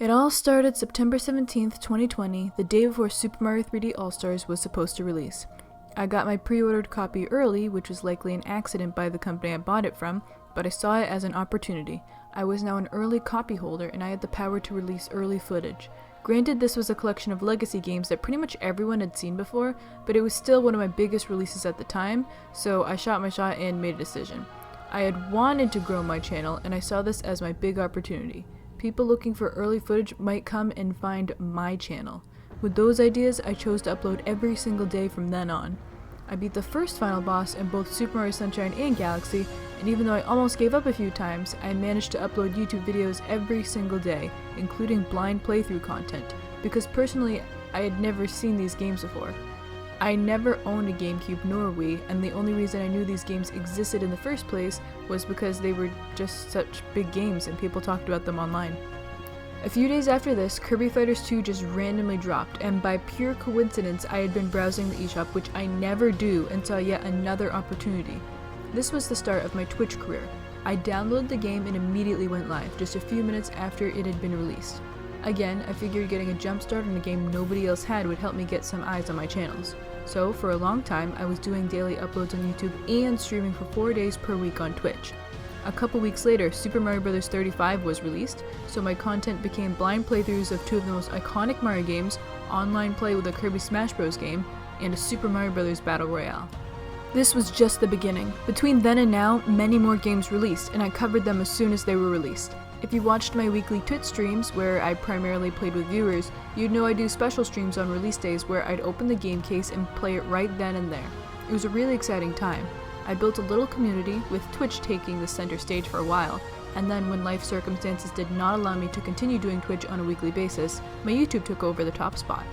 It all started September 17th, 2020, the day before Super Mario 3D All-Stars was supposed to release. I got my pre-ordered copy early, which was likely an accident by the company I bought it from, but I saw it as an opportunity. I was now an early copy holder and I had the power to release early footage. Granted, this was a collection of legacy games that pretty much everyone had seen before, but it was still one of my biggest releases at the time, so I shot my shot and made a decision. I had wanted to grow my channel and I saw this as my big opportunity. People looking for early footage might come and find my channel. With those ideas, I chose to upload every single day from then on. I beat the first final boss in both Super Mario Sunshine and Galaxy, and even though I almost gave up a few times, I managed to upload YouTube videos every single day, including blind playthrough content, because personally, I had never seen these games before. I never owned a GameCube nor Wii, and the only reason I knew these games existed in the first place was because they were just such big games and people talked about them online. A few days after this, Kirby Fighters 2 just randomly dropped, and by pure coincidence I had been browsing the eShop, which I never do, and saw yet another opportunity. This was the start of my Twitch career. I downloaded the game and immediately went live, just a few minutes after it had been released. Again, I figured getting a jump start on a game nobody else had would help me get some eyes on my channels. So, for a long time, I was doing daily uploads on YouTube and streaming for 4 days per week on Twitch. A couple weeks later, Super Mario Bros. 35 was released, so my content became blind playthroughs of two of the most iconic Mario games, online play with a Kirby Smash Bros. Game, and a Super Mario Bros. Battle Royale. This was just the beginning. Between then and now, many more games released, and I covered them as soon as they were released. If you watched my weekly Twitch streams, where I primarily played with viewers, you'd know I do special streams on release days where I'd open the game case and play it right then and there. It was a really exciting time. I built a little community, with Twitch taking the center stage for a while, and then when life circumstances did not allow me to continue doing Twitch on a weekly basis, my YouTube took over the top spot.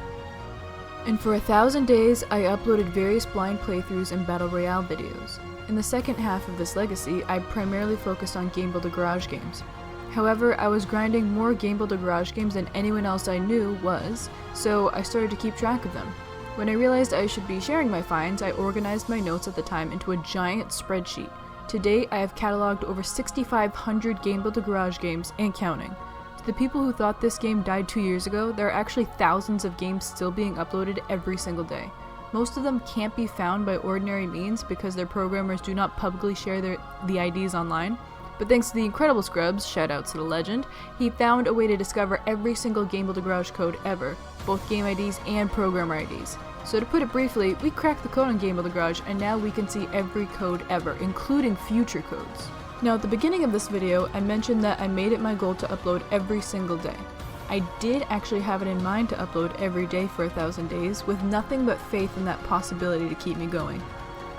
And for 1,000 days, I uploaded various blind playthroughs and Battle Royale videos. In the second half of this legacy, I primarily focused on Game Builder Garage games. However, I was grinding more Game Builder Garage games than anyone else I knew was, so I started to keep track of them. When I realized I should be sharing my finds, I organized my notes at the time into a giant spreadsheet. To date, I have cataloged over 6,500 Game Builder Garage games and counting. To the people who thought this game died 2 years ago, there are actually thousands of games still being uploaded every single day. Most of them can't be found by ordinary means because their programmers do not publicly share the IDs online. But thanks to the incredible Scrubs, shoutouts to the legend, he found a way to discover every single Game Builder Garage code ever, both game IDs and programmer IDs. So to put it briefly, we cracked the code on Game Builder Garage and now we can see every code ever, including future codes. Now at the beginning of this video, I mentioned that I made it my goal to upload every single day. I did actually have it in mind to upload every day for 1,000 days, with nothing but faith in that possibility to keep me going.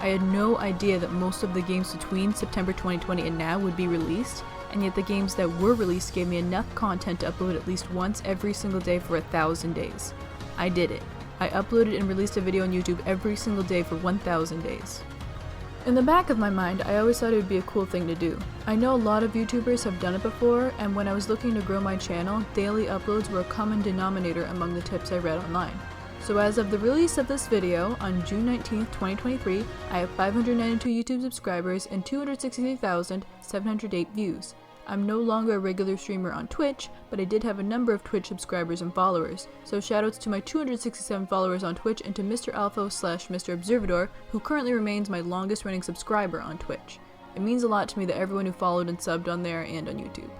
I had no idea that most of the games between September 2020 and now would be released, and yet the games that were released gave me enough content to upload at least once every single day for 1,000 days. I did it. I uploaded and released a video on YouTube every single day for 1,000 days. In the back of my mind, I always thought it would be a cool thing to do. I know a lot of YouTubers have done it before, and when I was looking to grow my channel, daily uploads were a common denominator among the tips I read online. So as of the release of this video, on June 19th, 2023, I have 592 YouTube subscribers and 263,708 views. I'm no longer a regular streamer on Twitch, but I did have a number of Twitch subscribers and followers, so shoutouts to my 267 followers on Twitch and to Mr. Alpha/Mr. Observador, who currently remains my longest running subscriber on Twitch. It means a lot to me that everyone who followed and subbed on there and on YouTube.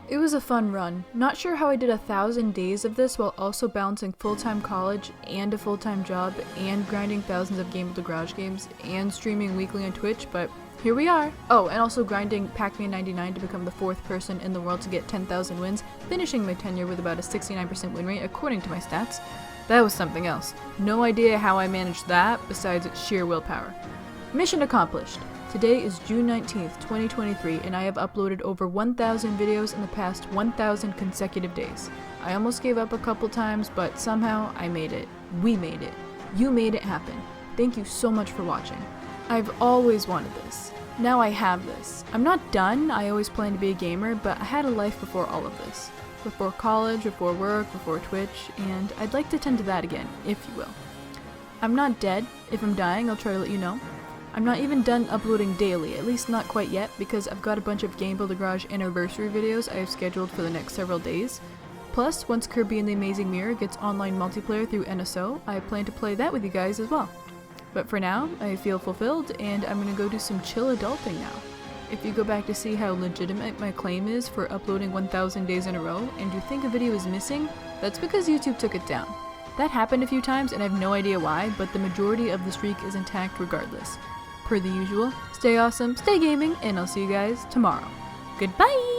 It was a fun run. Not sure how I did 1,000 days of this while also balancing full-time college and a full-time job and grinding thousands of Game Builder Garage games and streaming weekly on Twitch, but here we are! Oh, and also grinding Pac-Man 99 to become the 4th person in the world to get 10,000 wins, finishing my tenure with about a 69% win rate according to my stats. That was something else. No idea how I managed that, besides sheer willpower. Mission accomplished! Today is June 19th, 2023, and I have uploaded over 1,000 videos in the past 1,000 consecutive days. I almost gave up a couple times, but somehow I made it. We made it. You made it happen. Thank you so much for watching. I've always wanted this. Now I have this. I'm not done, I always planned to be a gamer, but I had a life before all of this. Before college, before work, before Twitch, and I'd like to tend to that again, if you will. I'm not dead. If I'm dying, I'll try to let you know. I'm not even done uploading daily, at least not quite yet, because I've got a bunch of Game Builder Garage anniversary videos I have scheduled for the next several days. Plus, once Kirby and the Amazing Mirror gets online multiplayer through NSO, I plan to play that with you guys as well. But for now, I feel fulfilled, and I'm gonna go do some chill adulting now. If you go back to see how legitimate my claim is for uploading 1,000 days in a row, and you think a video is missing, that's because YouTube took it down. That happened a few times and I have no idea why, but the majority of the streak is intact regardless. Per the usual, stay awesome, stay gaming, and I'll see you guys tomorrow. Goodbye!